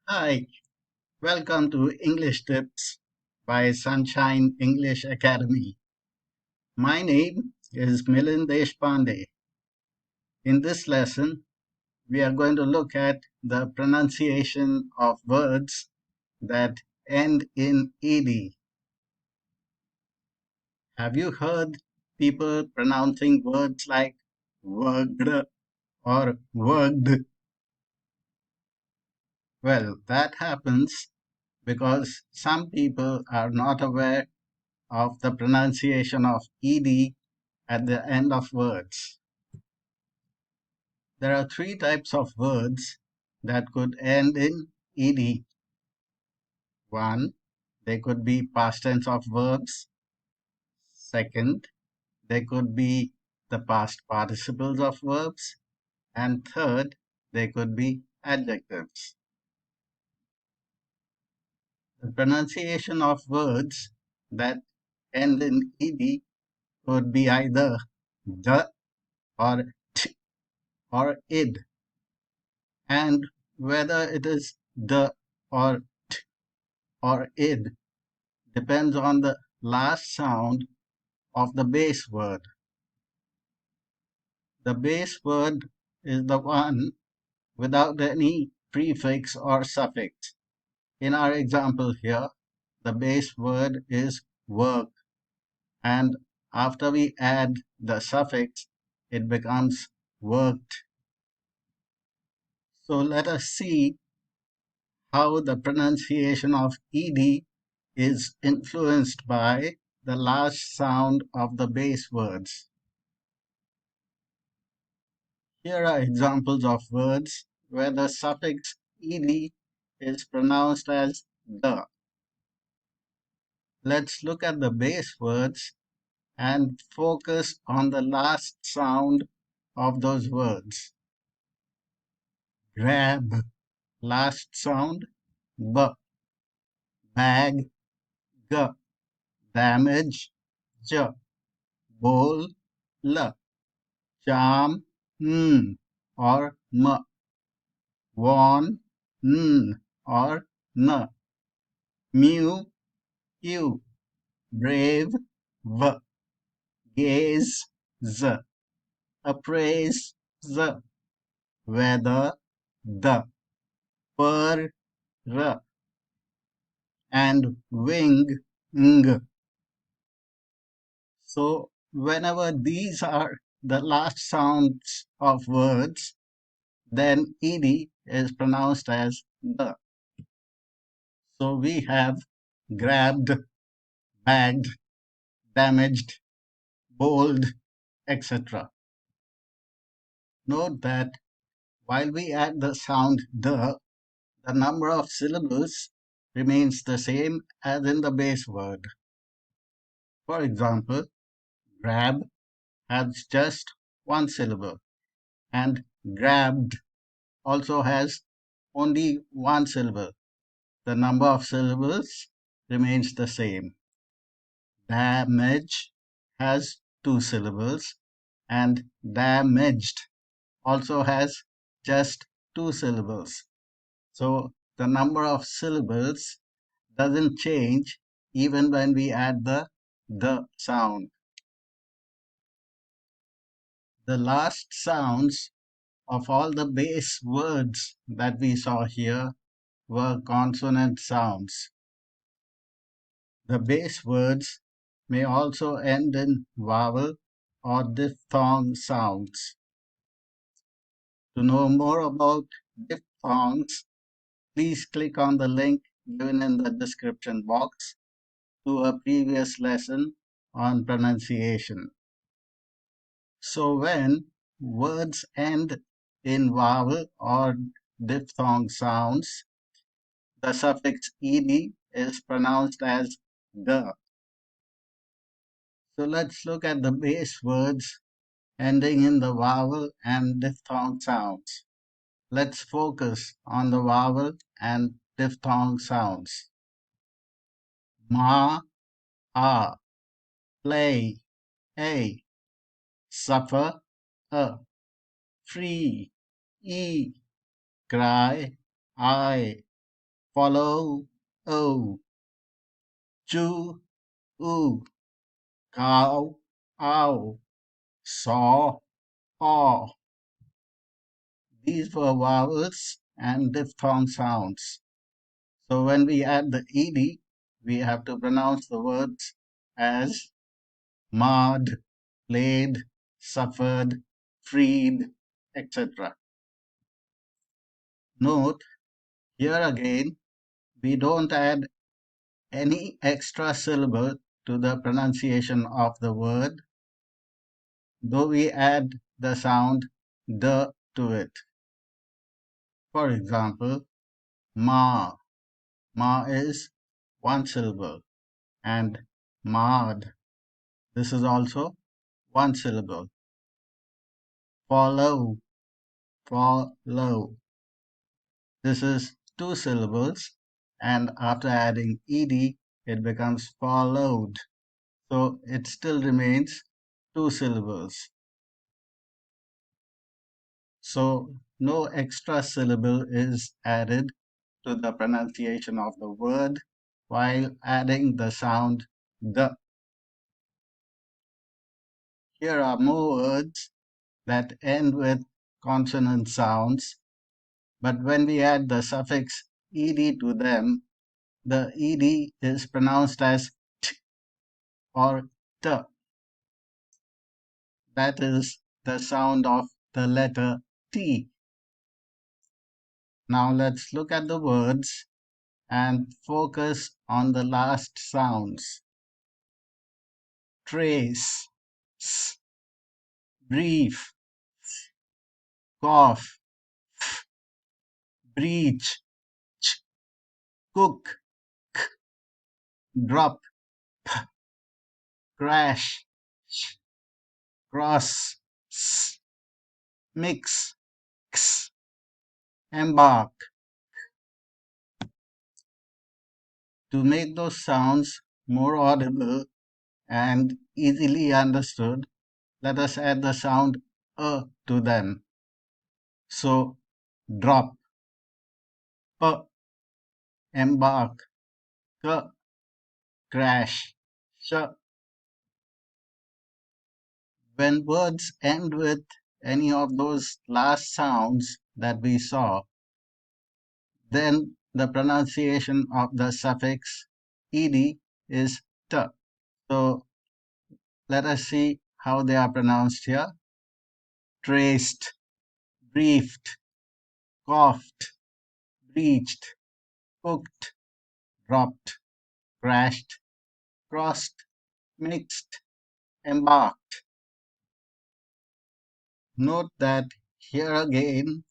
Hi, welcome to English Tips by Sunshine English Academy. My name is Milind Deshpande. In this lesson, we are going to look at the pronunciation of words that end in ed. Have you heard people pronouncing words like worked or worked? Well, that happens because some people are not aware of the pronunciation of ed at the end of words. There are three types of words that could end in ed. One, they could be past tense of verbs. Second, they could be the past participles of verbs. And third, they could be adjectives. The pronunciation of words that end in ed could be either the or t or id. And whether it is the or t or id depends on the last sound of the base word. The base word is the one without any prefix or suffix. In our example here, the base word is work, and after we add the suffix, it becomes worked. So let us see how the pronunciation of ed is influenced by the last sound of the base words. Here are examples of words where the suffix ed is pronounced as the. Let's look at the base words and focus on the last sound of those words. Grab, last sound, b. Bag, g. Damage, j. Bowl, l. Charm, n or m. Warn, n or n. Mew, u. Brave, v. Gaze, z. Appraise, z. Weather, the. Purr, r. And wing, ng. So whenever these are the last sounds of words, then ed is pronounced as the. So we have grabbed, bagged, damaged, bold, etc. Note that while we add the sound the number of syllables remains the same as in the base word. For example, grab has just one syllable, and grabbed also has only one syllable. The number of syllables remains the same. Damage has two syllables, and damaged also has just two syllables. So the number of syllables doesn't change even when we add the sound. The last sounds of all the base words that we saw here were consonant sounds. The base words may also end in vowel or diphthong sounds. To know more about diphthongs, please click on the link given in the description box to a previous lesson on pronunciation. So when words end in vowel or diphthong sounds, the suffix ed is pronounced as the. So let's look at the base words ending in the vowel and diphthong sounds. Let's focus on the vowel and diphthong sounds. Ma, a, play, a, suffer, a, free, e, cry, I, follow, oh, chew, ooh, cow, ow, saw, aw. These were vowels and diphthong sounds. So when we add the ed, we have to pronounce the words as marred, played, suffered, freed, etc. Note, here again, we don't add any extra syllable to the pronunciation of the word, though we add the sound the to it. For example, ma. Ma is one syllable, and marred. This is also one syllable. Follow, follow. This is two syllables, and after adding ed, it becomes followed. So it still remains two syllables. So no extra syllable is added to the pronunciation of the word while adding the sound the. Here are more words that end with consonant sounds, but when we add the suffix ed to them, the ed is pronounced as t or t. That is the sound of the letter T. Now let's look at the words and focus on the last sounds. Trace, s, brief, cough, breach, ch, cook, k, drop, p, crash, sh, cross, s, mix, x, embark. To make those sounds more audible and easily understood, let us add the sound to them. So, drop, p, embark, k, crash, sh. When words end with any of those last sounds that we saw, then the pronunciation of the suffix ed is t. So let us see how they are pronounced here. Traced, briefed, coughed, breached, cooked, dropped, crashed, crossed, mixed, embarked. Note that here again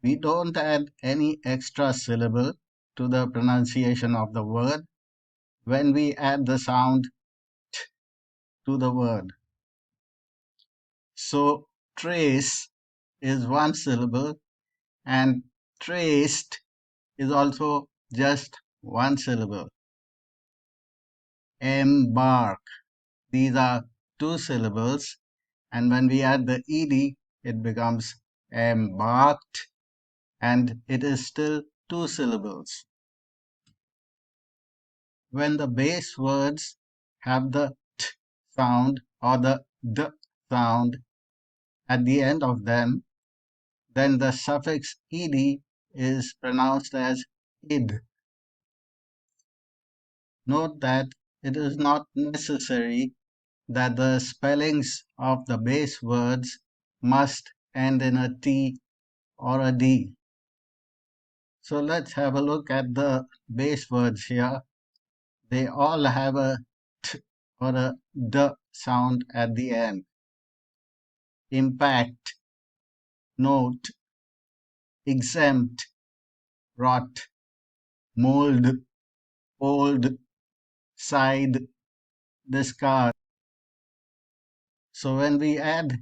we don't add any extra syllable to the pronunciation of the word when we add the sound t to the word. So trace is one syllable and traced is also just one syllable. Embark, these are two syllables, and when we add the ed, it becomes embarked, and it is still two syllables. When the base words have the t sound or the d sound at the end of them, then the suffix ed is pronounced as id. Note that it is not necessary that the spellings of the base words must end in a T or a D. So let's have a look at the base words here. They all have a T or a D sound at the end. Impact, note, exempt, rot, mold, old, side, discard. So when we add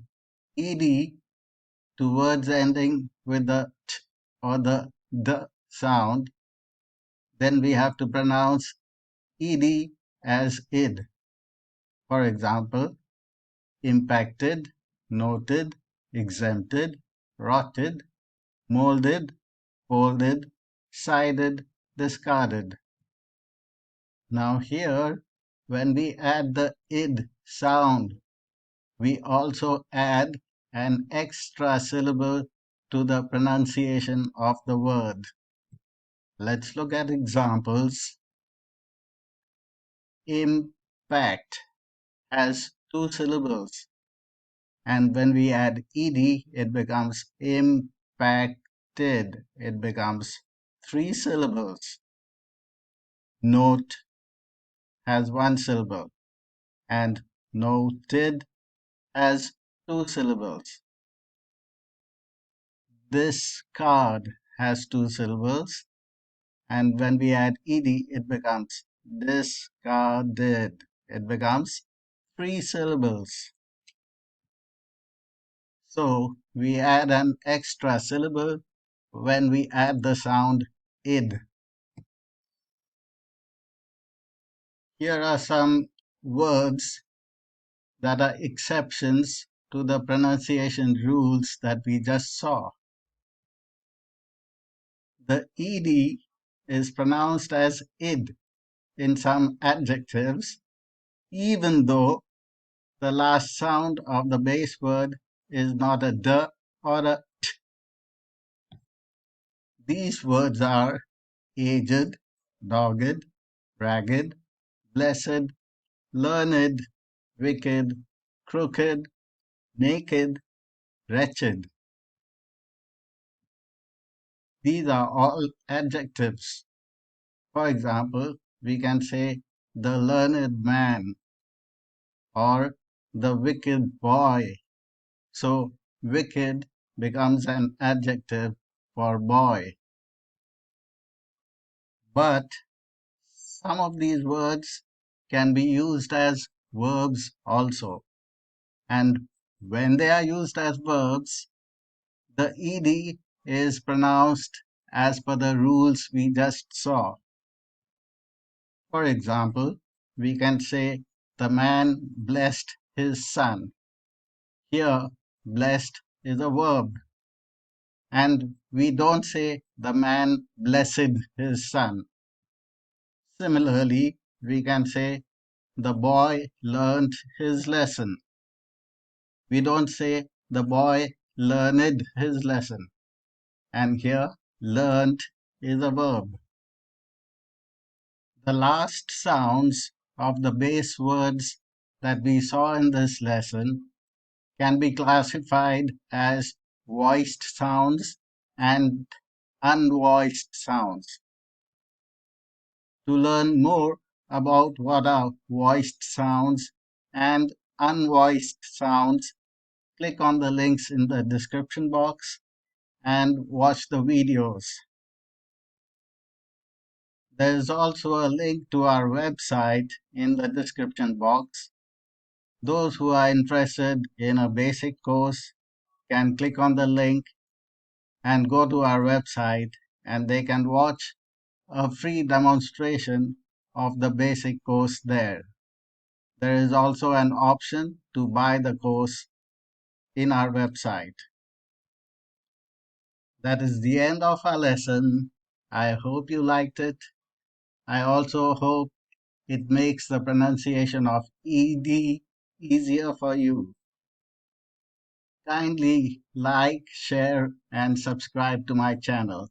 ed to words ending with the t or the d sound, then we have to pronounce ed as id. For example, impacted, noted, exempted, rotted, molded, folded, sided, discarded. Now here, when we add the id sound, we also add an extra syllable to the pronunciation of the word. Let's look at examples. Impact has two syllables, and when we add ed, it becomes impacted. It becomes three syllables. Note has one syllable, and noted has two syllables. This card has two syllables, and when we add ed, it becomes discarded. It becomes three syllables. So we add an extra syllable when we add the sound id. Here are some words that are exceptions to the pronunciation rules that we just saw. The ed is pronounced as id in some adjectives, even though the last sound of the base word is not a d or a t. These words are aged, dogged, ragged, blessed, learned, wicked, crooked, naked, wretched. These are all adjectives. For example, we can say the learned man or the wicked boy. So, wicked becomes an adjective for boy. But some of these words can be used as verbs also. And when they are used as verbs, the ed is pronounced as per the rules we just saw. For example, we can say the man blessed his son. Here, blessed is a verb. And we don't say the man blessed his son. Similarly, we can say the boy learned his lesson. We don't say the boy learned his lesson. And here, learned is a verb. The last sounds of the base words that we saw in this lesson can be classified as voiced sounds and unvoiced sounds. To learn more about what are voiced sounds and unvoiced sounds, click on the links in the description box and watch the videos. There is also a link to our website in the description box. Those who are interested in a basic course can click on the link and go to our website, and they can watch a free demonstration of the basic course there. There is also an option to buy the course in our website. That is the end of our lesson. I hope you liked it. I also hope it makes the pronunciation of ed easier for you. Kindly like, share, and subscribe to my channel.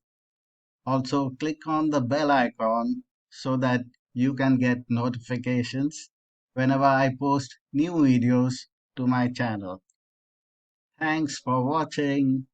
Also, click on the bell icon so that you can get notifications whenever I post new videos to my channel. Thanks for watching.